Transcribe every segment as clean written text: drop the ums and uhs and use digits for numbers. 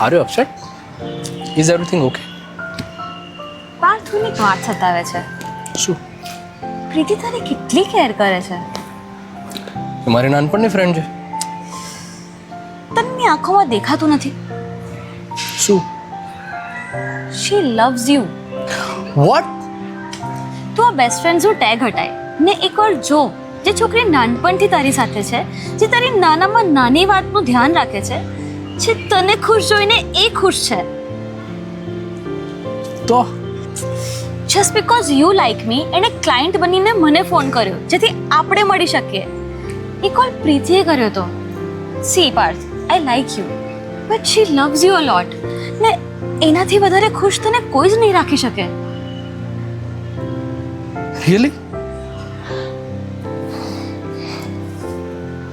R you upset? Is everything okay? પાર્થની એક વાત સતાવે છે. શું? પ્રીતિ તારી કેટલી કેર કરે છે. એ મારી નાનપણની ફ્રેન્ડ છે. તની આંખોમાં દેખાતું નથી. શું? શી લવ્સ યુ. વોટ? તું આ બેસ્ટ ફ્રેન્ડ્સનું ટેગ હટાય ને એકવાર જો જે છોકરી નાનપણથી તારી સાથે છે, જે તારી નાનામાં નાની વાતનું ધ્યાન રાખે છે, જે તને ખુશ જોઈને એ ખુશ છે. તો જસ્ટ બીકોઝ યુ લાઈક મી એણે ક્લાયન્ટ બનીને મને ફોન કર્યો જેથી આપણે મળી શકીએ. એ કોલ પ્રીતિએ કર્યો હતો. See Parth, I like you but she loves you a lot ને એનાથી વધારે ખુશ તને કોઈ જ નહીં રાખી શકે. રિયલી?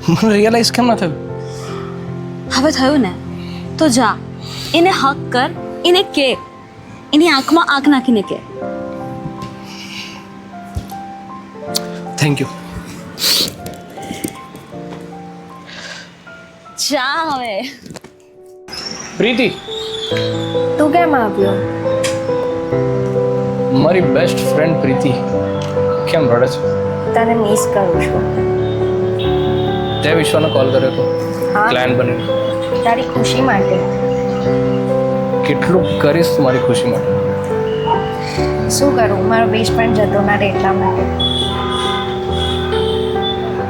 મને રિયલાઇઝ કેમ ના થયું? હવે થયું ને તો જા એને હક કર, એને કે, એની આંખમાં આંખ નાખીને કે. Thank you. જા હવે. પ્રીતિ, તું કેમ આવ્યો? મારી બેસ્ટ ફ્રેન્ડ પ્રીતિ કેમ રડે છે? તને મિસ કરું છું. તે વિશ્વનો કોલ કર્યો હતો હા. ક્લાયન્ટ બનીને. તારી ખુશી માટે. કેટલું કરીશ તું મારી ખુશી માટે? શું કરું, મારો બેસ્ટ ફ્રેન્ડ જતો ના રહે એટલા માટે.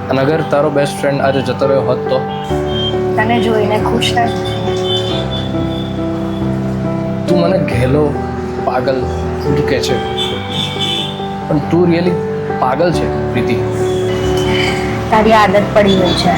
અને અગર તારો બેસ્ટ ફ્રેન્ડ આજે જતો રહ્યો હોત તો? તને જોઈને ખુશ થાય. તું મને ઘેલો પાગલ બધું કહે છે, પણ તું રિયલી પાગલ છે પ્રીતિ. તારી આદત પડી ગઈ છે.